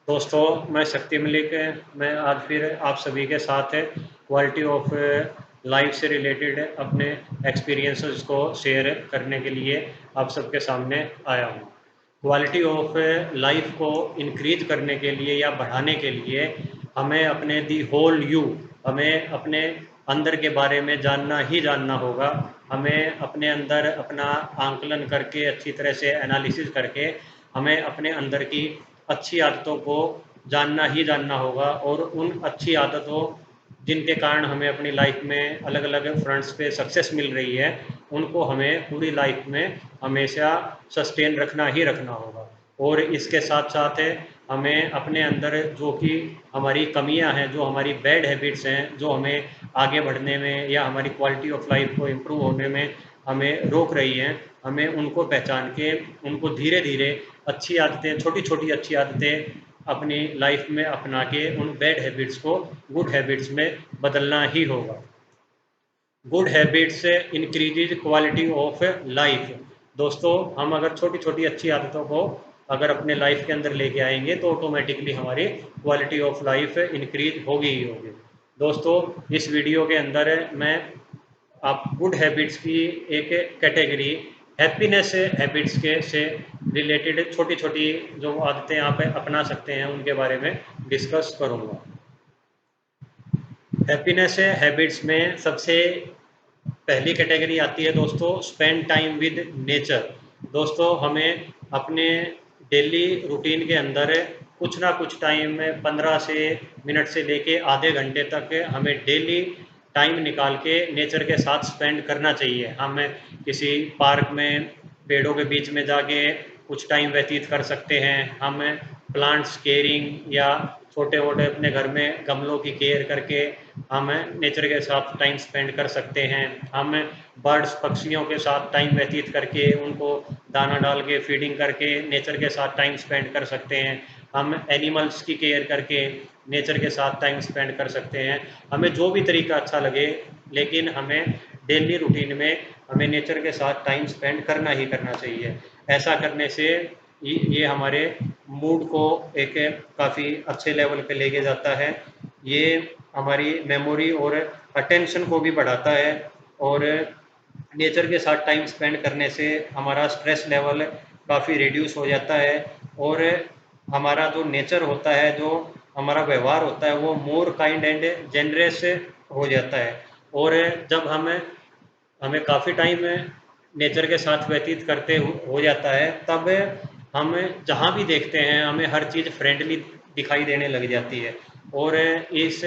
दोस्तों, मैं शक्ति मलिक। मैं आज फिर आप सभी के साथ क्वालिटी ऑफ लाइफ से रिलेटेड अपने एक्सपीरियंसेस को शेयर करने के लिए आप सबके सामने आया हूँ। क्वालिटी ऑफ लाइफ को इंक्रीज करने के लिए या बढ़ाने के लिए हमें अपने दी होल यू, हमें अपने अंदर के बारे में जानना ही जानना होगा। हमें अपने अंदर अपना आंकलन करके, अच्छी तरह से एनालिसिस करके, हमें अपने अंदर की अच्छी आदतों को जानना ही जानना होगा। और उन अच्छी आदतों जिनके कारण हमें अपनी लाइफ में अलग अलग फ्रंट्स पे सक्सेस मिल रही है, उनको हमें पूरी लाइफ में हमेशा सस्टेन रखना ही रखना होगा। और इसके साथ साथ हमें अपने अंदर जो कि हमारी कमियां हैं, जो हमारी बैड हैबिट्स हैं, जो हमें आगे बढ़ने में या हमारी क्वालिटी ऑफ लाइफ को इम्प्रूव होने में हमें रोक रही हैं, हमें उनको पहचान के उनको धीरे धीरे अच्छी आदतें, छोटी छोटी अच्छी आदतें अपनी लाइफ में अपना के उन बैड हैबिट्स को गुड हैबिट्स में बदलना ही होगा। Good habits increases quality of life. दोस्तों, हम अगर छोटी छोटी अच्छी आदतों को अगर अपने लाइफ के अंदर लेके आएंगे तो ऑटोमेटिकली हमारी क्वालिटी ऑफ लाइफ इंक्रीज होगी ही होगी। दोस्तों, इस वीडियो के अंदर मैं आप गुड हैबिट्स की एक कैटेगरी हैप्पीनेस हैबिट्स के से रिलेटेड छोटी छोटी जो आदतें आप अपना सकते हैं उनके बारे में डिस्कस करूंगा। हैप्पीनेस हैबिट्स में सबसे पहली कैटेगरी आती है दोस्तों, स्पेंड टाइम विद नेचर। दोस्तों, हमें अपने डेली रूटीन के अंदर कुछ ना कुछ टाइम में 15 से मिनट से लेके आधे घंटे तक हमें डेली टाइम निकाल के नेचर के साथ स्पेंड करना चाहिए। हम किसी पार्क में पेड़ों के बीच में जाके कुछ टाइम व्यतीत कर सकते हैं। हम प्लांट्स केयरिंग या छोटे मोटे अपने घर में गमलों की केयर करके हम नेचर के साथ टाइम स्पेंड कर सकते हैं। हम बर्ड्स, पक्षियों के साथ टाइम व्यतीत करके उनको दाना डाल के फीडिंग करके नेचर के साथ टाइम स्पेंड कर सकते हैं। हम एनिमल्स की केयर करके नेचर के साथ टाइम स्पेंड कर सकते हैं। हमें जो भी तरीका अच्छा लगे, लेकिन हमें डेली रूटीन में हमें नेचर के साथ टाइम स्पेंड करना ही करना चाहिए। ऐसा करने से ये हमारे मूड को एक काफ़ी अच्छे लेवल पे लेके जाता है। ये हमारी मेमोरी और अटेंशन को भी बढ़ाता है। और नेचर के साथ टाइम स्पेंड करने से हमारा स्ट्रेस लेवल काफ़ी रिड्यूस हो जाता है। और हमारा जो नेचर होता है, जो हमारा व्यवहार होता है, वो मोर काइंड एंड जेनरस हो जाता है। और जब हमें काफ़ी टाइम नेचर के साथ व्यतीत करते हो जाता है, तब हम जहाँ भी देखते हैं हमें हर चीज़ फ्रेंडली दिखाई देने लग जाती है। और इस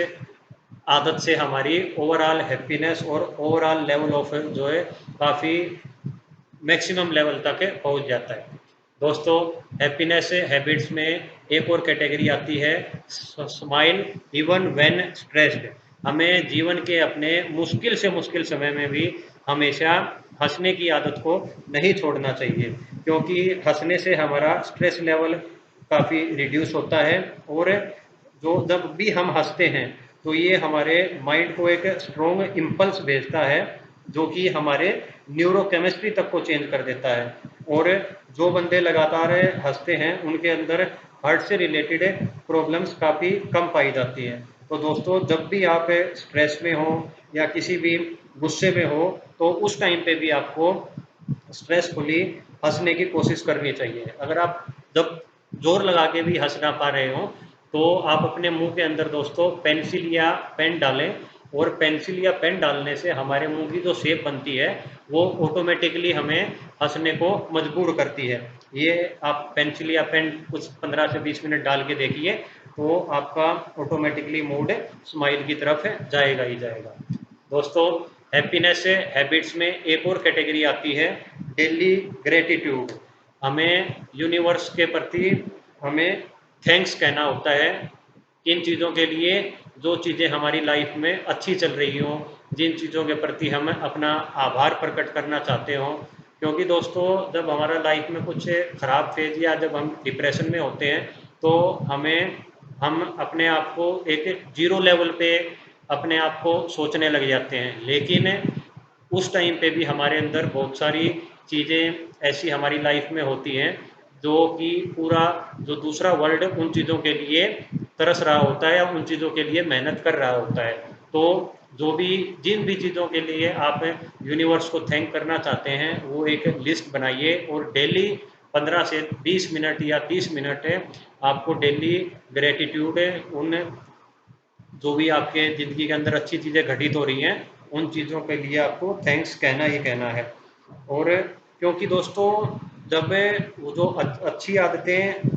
आदत से हमारी ओवरऑल हैप्पीनेस और ओवरऑल लेवल ऑफ जो है काफ़ी मैक्सिमम लेवल तक पहुंच जाता है। दोस्तों, हैप्पीनेस हैबिट्स में एक और कैटेगरी आती है, स्माइल इवन व्हेन स्ट्रेस्ड। हमें जीवन के अपने मुश्किल से मुश्किल समय में भी हमेशा हंसने की आदत को नहीं छोड़ना चाहिए, क्योंकि हंसने से हमारा स्ट्रेस लेवल काफ़ी रिड्यूस होता है। और जो जब भी हम हंसते हैं तो ये हमारे माइंड को एक स्ट्रॉन्ग इम्पल्स भेजता है, जो कि हमारे न्यूरोकेमिस्ट्री तक को चेंज कर देता है। और जो बंदे लगातार हंसते हैं उनके अंदर हार्ट से रिलेटेड प्रॉब्लम्स काफ़ी कम पाई जाती हैं। तो दोस्तों, जब भी आप स्ट्रेस में हो या किसी भी गुस्से में हो, तो उस टाइम पे भी आपको स्ट्रेसफुली हंसने की कोशिश करनी चाहिए। अगर आप जब जोर लगा के भी हंस ना पा रहे हो, तो आप अपने मुंह के अंदर दोस्तों पेंसिल या पेन डालें। और पेंसिल या पेन डालने से हमारे मुंह की जो शेप बनती है वो ऑटोमेटिकली हमें हंसने को मजबूर करती है। ये आप पेंसिल या पेन कुछ 15 से 20 मिनट डाल के देखिए, तो आपका ऑटोमेटिकली मूड स्माइल की तरफ जाएगा ही जाएगा। दोस्तों, हैप्पीनेस हैबिट्स में एक और कैटेगरी आती है, डेली ग्रेटिट्यूड। हमें यूनिवर्स के प्रति हमें थैंक्स कहना होता है किन चीज़ों के लिए, जो चीज़ें हमारी लाइफ में अच्छी चल रही हों, जिन चीज़ों के प्रति हम अपना आभार प्रकट करना चाहते हों। क्योंकि दोस्तों, जब हमारा लाइफ में कुछ ख़राब फेज या जब हम डिप्रेशन में होते हैं, तो हम अपने आप को एक जीरो लेवल पे अपने आप को सोचने लग जाते हैं। लेकिन उस टाइम पे भी हमारे अंदर बहुत सारी चीज़ें ऐसी हमारी लाइफ में होती हैं जो कि पूरा जो दूसरा वर्ल्ड उन चीज़ों के लिए तरस रहा होता है या उन चीज़ों के लिए मेहनत कर रहा होता है। तो जो भी जिन भी चीज़ों के लिए आप यूनिवर्स को थैंक करना चाहते हैं वो एक लिस्ट बनाइए और डेली 15 से 20 मिनट या 30 मिनट आपको डेली ग्रेटिट्यूड उन जो भी आपके ज़िंदगी के अंदर अच्छी चीज़ें घटित हो रही हैं उन चीज़ों के लिए आपको थैंक्स कहना ही कहना है। और क्योंकि दोस्तों जब वो जो अच्छी आदतें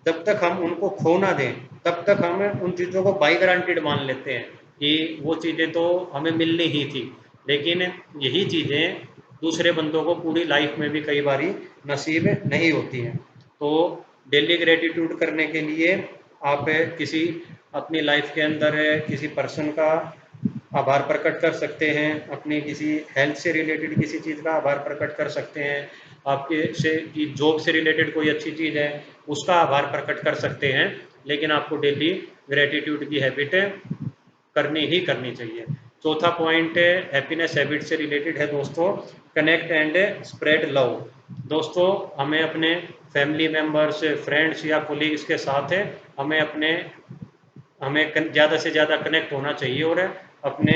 जब तक हम उनको खो ना दें तब तक हम उन चीज़ों को बाई ग्रांटेड मान लेते हैं कि वो चीज़ें तो हमें मिलनी ही थी, लेकिन यही चीज़ें दूसरे बंदों को पूरी लाइफ में भी कई बारी नसीब नहीं होती हैं। तो डेली ग्रेटिट्यूड करने के लिए आप किसी अपनी लाइफ के अंदर किसी पर्सन का आभार प्रकट कर सकते हैं, अपनी किसी हेल्थ से रिलेटेड किसी चीज़ का आभार प्रकट कर सकते हैं, आपके से कि जॉब से रिलेटेड कोई अच्छी चीज़ है उसका आभार प्रकट कर सकते हैं, लेकिन आपको डेली ग्रेटिट्यूड की हैबिट करनी ही करनी चाहिए। चौथा पॉइंट हैप्पीनेस हैबिट से रिलेटेड है दोस्तों, कनेक्ट एंड स्प्रेड लव। दोस्तों हमें अपने फैमिली मेम्बर्स, फ्रेंड्स या कोलीग्स के साथ हमें ज़्यादा से ज़्यादा कनेक्ट होना चाहिए और अपने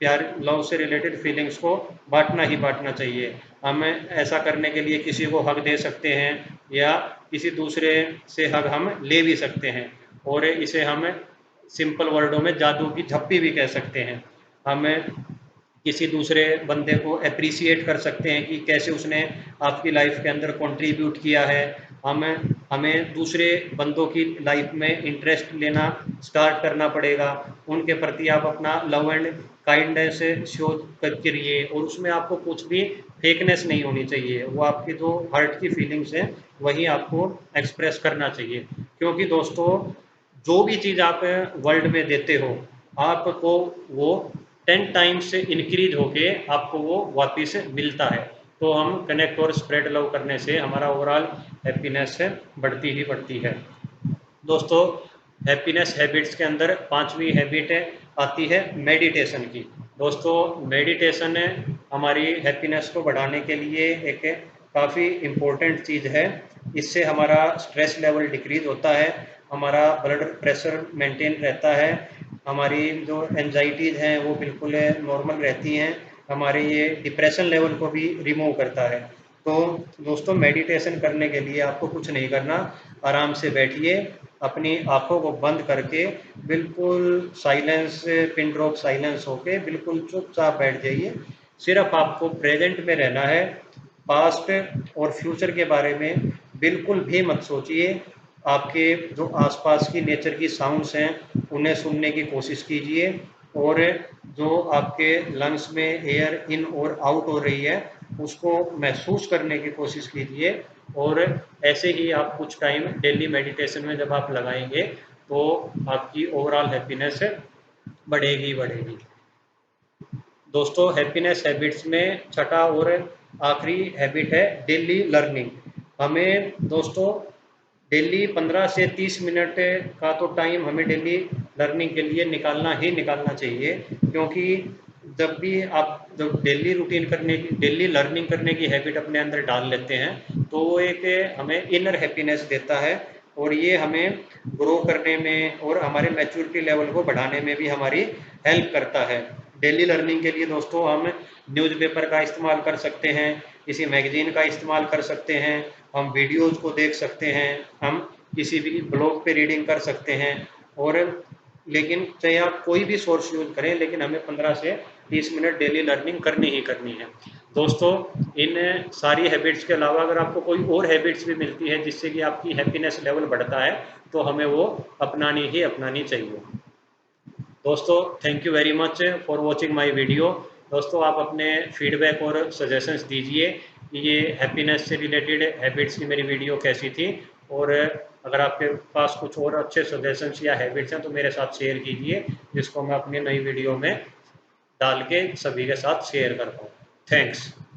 प्यार लव से रिलेटेड फीलिंग्स को बांटना ही बांटना चाहिए। हम ऐसा करने के लिए किसी को हक दे सकते हैं या किसी दूसरे से हक हम ले भी सकते हैं, और इसे हम सिंपल वर्डों में जादू की झप्पी भी कह सकते हैं। हम किसी दूसरे बंदे को अप्रिसिएट कर सकते हैं कि कैसे उसने आपकी लाइफ के अंदर कंट्रीब्यूट किया है। हमें दूसरे बंदों की लाइफ में इंटरेस्ट लेना स्टार्ट करना पड़ेगा, उनके प्रति आप अपना लव एंड काइंडनेस शो करिए और उसमें आपको कुछ भी फेकनेस नहीं होनी चाहिए, वो आपकी जो हार्ट की फीलिंग्स हैं वही आपको एक्सप्रेस करना चाहिए। क्योंकि दोस्तों जो भी चीज़ आप वर्ल्ड में देते हो आपको वो 10 टाइम्स इंक्रीज होके आपको वो वापिस मिलता है। तो हम कनेक्ट और स्प्रेड लव करने से हमारा ओवरऑल हैप्पीनेस बढ़ती ही बढ़ती है। दोस्तों हैप्पीनेस हैबिट्स के अंदर पांचवी हैबिट आती है मेडिटेशन की। दोस्तों मेडिटेशन हमारी हैप्पीनेस को बढ़ाने के लिए एक काफ़ी इम्पोर्टेंट चीज़ है। इससे हमारा स्ट्रेस लेवल डिक्रीज होता है, हमारा ब्लड प्रेशर मेंटेन रहता है, हमारी जो एंजाइटीज़ हैं वो बिल्कुल नॉर्मल रहती हैं, हमारे ये डिप्रेशन लेवल को भी रिमूव करता है। तो दोस्तों मेडिटेशन करने के लिए आपको कुछ नहीं करना, आराम से बैठिए, अपनी आंखों को बंद करके बिल्कुल साइलेंस, पिन ड्रॉप साइलेंस होके बिल्कुल चुपचाप बैठ जाइए। सिर्फ आपको प्रेजेंट में रहना है, पास्ट और फ्यूचर के बारे में बिल्कुल भी मत सोचिए। आपके जो आसपास की नेचर की साउंड्स हैं उन्हें सुनने की कोशिश कीजिए, और जो आपके लंग्स में एयर इन और आउट हो रही है उसको महसूस करने की कोशिश कीजिए। और ऐसे ही आप कुछ टाइम डेली मेडिटेशन में जब आप लगाएंगे तो आपकी ओवरऑल हैप्पीनेस बढ़ेगी बढ़ेगी। दोस्तों हैप्पीनेस हैबिट्स में छठा और आखिरी हैबिट है डेली लर्निंग। हमें दोस्तों डेली 15 से 30 मिनट का तो टाइम हमें डेली लर्निंग के लिए निकालना ही निकालना चाहिए, क्योंकि जब भी आप जब डेली रूटीन करने की डेली लर्निंग करने की हैबिट अपने अंदर डाल लेते हैं तो वो एक हमें इनर हैप्पीनेस देता है, और ये हमें ग्रो करने में और हमारे मैच्योरिटी लेवल को बढ़ाने में भी हमारी हेल्प करता है। डेली लर्निंग के लिए दोस्तों हम न्यूज़पेपर का इस्तेमाल कर सकते हैं, किसी मैगजीन का इस्तेमाल कर सकते हैं, हम वीडियोज़ को देख सकते हैं, हम किसी भी ब्लॉग पे रीडिंग कर सकते हैं, और लेकिन चाहे आप कोई भी सोर्स यूज करें लेकिन हमें 15 से 30 मिनट डेली लर्निंग करनी ही करनी है। दोस्तों इन सारी हैबिट्स के अलावा अगर आपको कोई और हैबिट्स भी मिलती है जिससे कि आपकी हैप्पीनेस लेवल बढ़ता है तो हमें वो अपनानी ही अपनानी चाहिए। दोस्तों thank you very much for watching my video. दोस्तों आप अपने फीडबैक और सजेशंस दीजिए कि ये हैप्पीनेस से रिलेटेड हैबिट्स की मेरी वीडियो कैसी थी, और अगर आपके पास कुछ और अच्छे सजेशंस या हैबिट्स हैं तो मेरे साथ शेयर कीजिए, जिसको मैं अपनी नई वीडियो में डाल के सभी के साथ शेयर करता हूँ। थैंक्स।